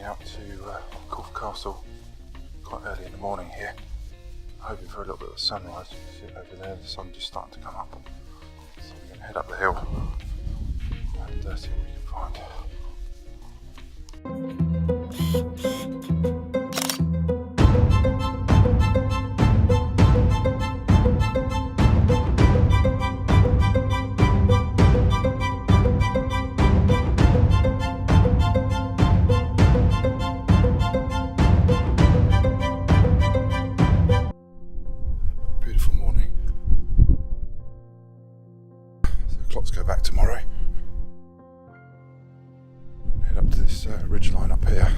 heading out to Corfe Castle quite early in the morning here, hoping for a little bit of sunrise. You can see it over there, the sun's just starting to come up. So we're going to head up the hill and see what we can find. Beautiful morning. So the clocks go back tomorrow. Head up to this ridge line up here.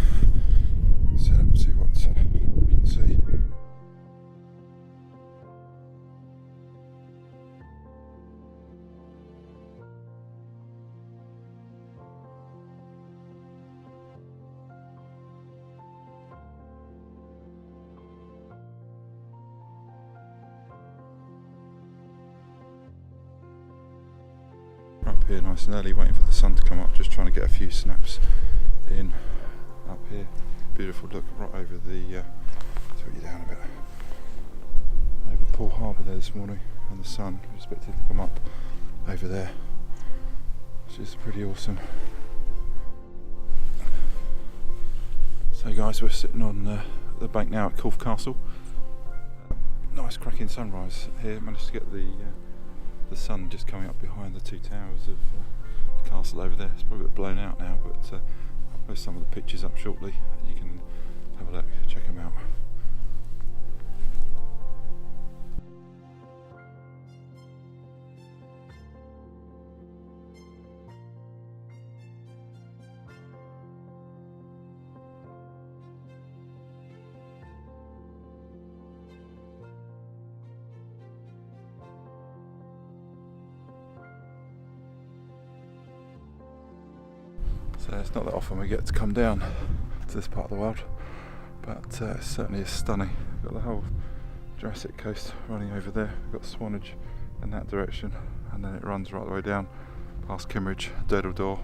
Set up and see what we can see. Up here nice and early, waiting for the sun to come up, just trying to get a few snaps in up here. Beautiful look right over the take you down a bit over Poole Harbour there this morning, and the sun expected to come up over there, which is pretty awesome. So guys, we're sitting on the bank now at Corfe Castle. Nice cracking sunrise here. Managed to get the sun just coming up behind the two towers of the castle over there. It's probably a bit blown out now, but I'll post some of the pictures up shortly. You can have a look, check them out. So it's not that often we get to come down to this part of the world, but it certainly is stunning. We've got the whole Jurassic Coast running over there. We've got Swanage in that direction, and then it runs right the way down past Kimmeridge, Durdle Door.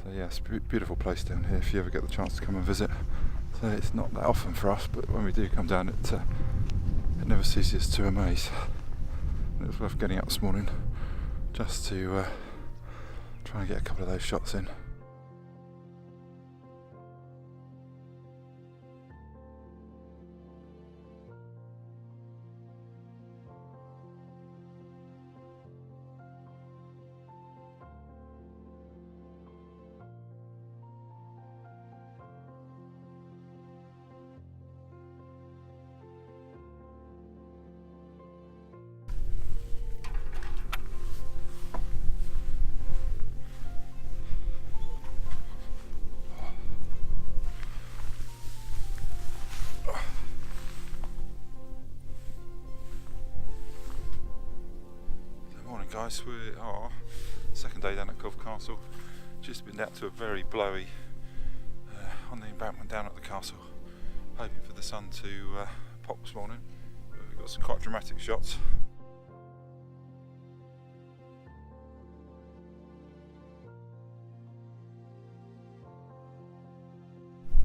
So yeah, it's a beautiful place down here if you ever get the chance to come and visit. So it's not that often for us, but when we do come down, it never ceases to amaze. And it was worth getting up this morning just to try and get a couple of those shots in. Guys, we are second day down at Corfe Castle. Just been down to a very blowy on the embankment down at the castle, hoping for the sun to pop this morning. We've got some quite dramatic shots.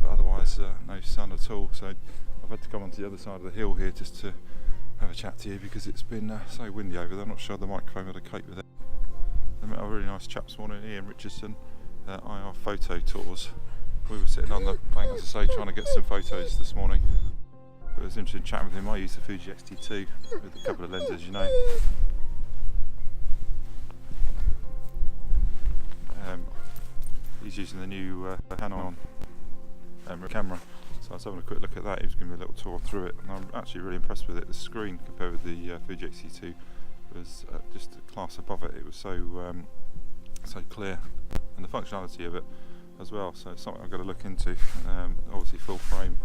But otherwise no sun at all, so I've had to come onto the other side of the hill here just to have a chat to you because it's been so windy over there. I'm not sure the microphone would have coped with it. I met a really nice chap this morning, Ian Richardson, IR Photo Tours. We were sitting on the bank, as I say, trying to get some photos this morning. But it was interesting chatting with him. I use the Fuji XT2 with a couple of lenses, you know. He's using the new Canon camera. So I was having a quick look at that. He was giving me a little tour through it, and I'm actually really impressed with it. The screen compared with the Fuji XT2 was just a class above it. It was so clear, and the functionality of it as well. So it's something I've got to look into. Obviously full frame.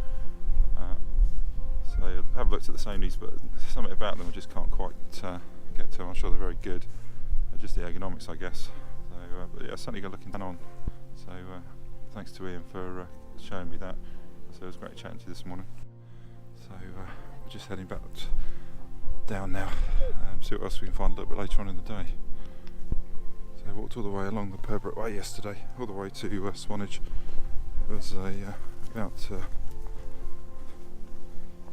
So I have looked at the Sonys, but something about them I just can't quite get to. I'm sure they're very good. Just the ergonomics, I guess. So, but yeah, certainly going to look into on. So thanks to Ian for showing me that. So it was great chatting to you this morning. So we're just heading back down now, see what else we can find a little bit later on in the day. So I walked all the way along the Worbarrow Bay yesterday, all the way to Swanage, it was about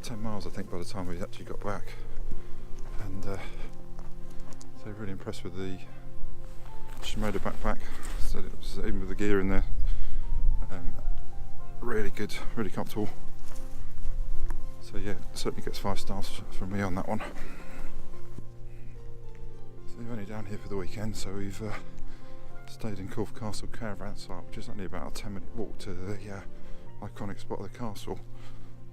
10 miles I think by the time we actually got back, and so really impressed with the Shimoda backpack. So it was, even with the gear in there, really good, really comfortable. So yeah, certainly gets 5 stars from me on that one. So we're only down here for the weekend, so we've stayed in Corfe Castle caravan site, which is only about a 10-minute walk to the iconic spot of the castle.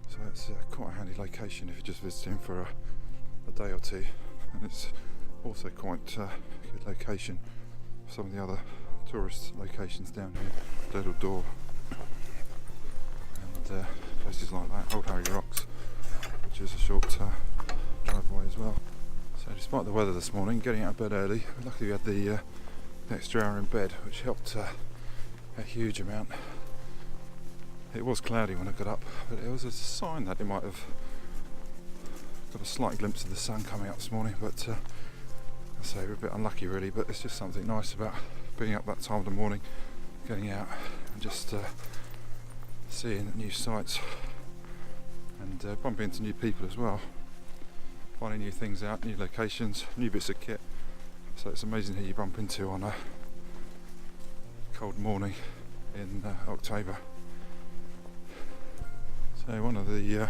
So it's quite a handy location if you're just visiting for a day or two, and it's also quite a good location for some of the other tourist locations down here. Little Door and places like that, Old Harry Rocks, which is a short drive away as well. So despite the weather this morning, getting out of bed early, luckily we had the extra hour in bed, which helped a huge amount. It was cloudy when I got up, but it was a sign that it might have got a slight glimpse of the sun coming out this morning, but I say we're a bit unlucky really, but it's just something nice about being up that time of the morning, getting out and just seeing new sights and bumping into new people as well, finding new things out, new locations, new bits of kit. So it's amazing who you bump into on a cold morning in October. So one of the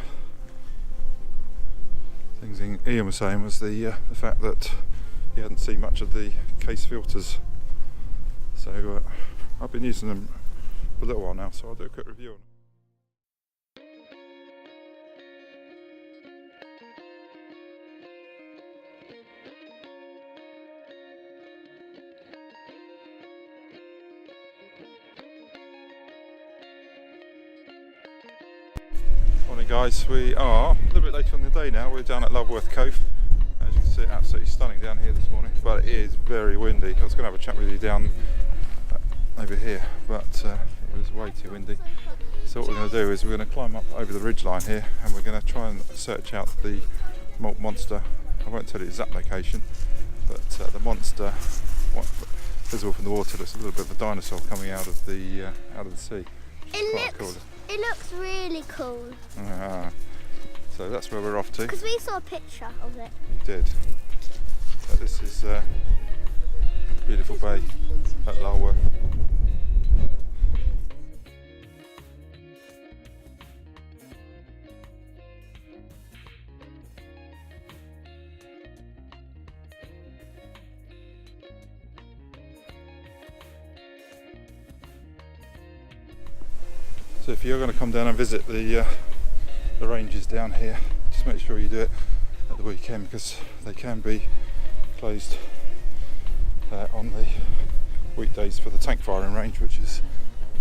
things Ian was saying was the fact that he hadn't seen much of the case filters. So I've been using them for a little while now, so I'll do a quick review on them. Morning guys, we are a little bit later on the day now. We're down at Lulworth Cove. As you can see, absolutely stunning down here this morning, but it is very windy. I was going to have a chat with you down over here, but it was way too windy. So what we're going to do is we're going to climb up over the ridge line here, and we're going to try and search out the Malt Monster. I won't tell you the exact location, but the monster, visible from the water, looks a little bit of a dinosaur coming out of the sea. It looks really cool. So that's where we're off to. Because we saw a picture of it. You did. So this is a beautiful bay at Lulworth. So if you're going to come down and visit the ranges down here, just make sure you do it at the weekend, because they can be closed on the weekdays for the tank firing range, which is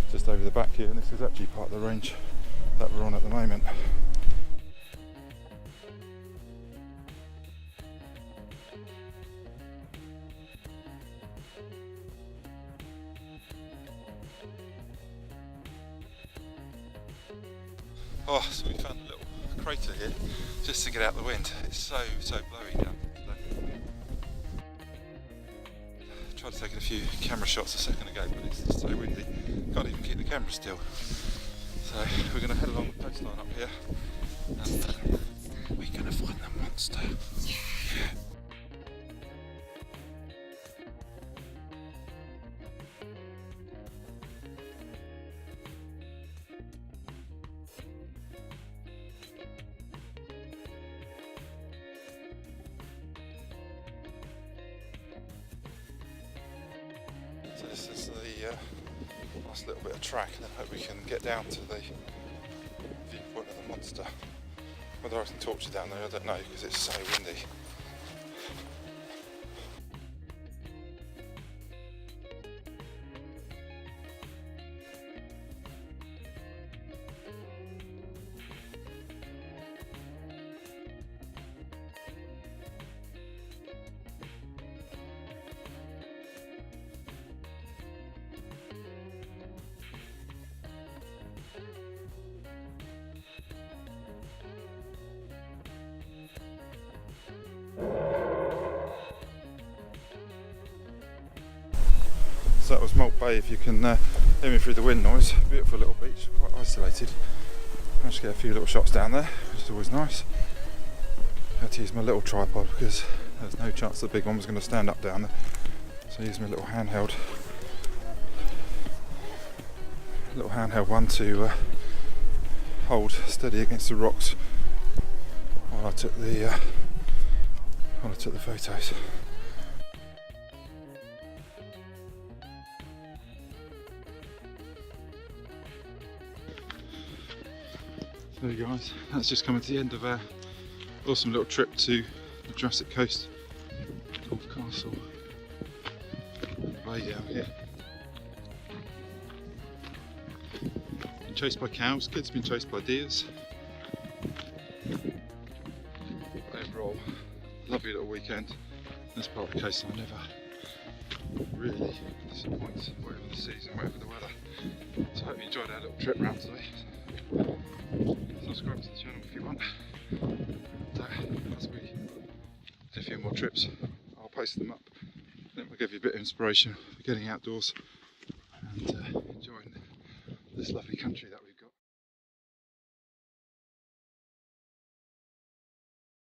just over the back here, and this is actually part of the range that we're on at the moment. Oh, so we found a little crater here just to get out the wind. It's so blowy down today. Tried to take a few camera shots a second ago, but it's just so windy. Can't even keep the camera still. So we're going to head along the coastline up here, and we're going to find the monster. Yeah. So this is the last little bit of track, and I hope we can get down to the viewpoint of the monster. Whether I can torch it down there, I don't know, because it's so windy. So that was Malt Bay. If you can Hear me through the wind noise. Beautiful little beach, quite isolated. Managed to get a few little shots down there, which is always nice. Had to use my little tripod because there's no chance the big one was going to stand up down there. So I used my little handheld one to hold steady against the rocks while I took the photos. So guys, that's just coming to the end of our awesome little trip to the Jurassic Coast, Golf Castle, way down here. Been chased by cows, kids been chased by deers. Overall, lovely little weekend. This part of the coast I never really disappoints, whatever the season, whatever the weather. So I hope you enjoyed our little trip round today. Subscribe to the channel if you want. And, as we do a few more trips, I'll post them up. I think we'll give you a bit of inspiration for getting outdoors and enjoying this lovely country that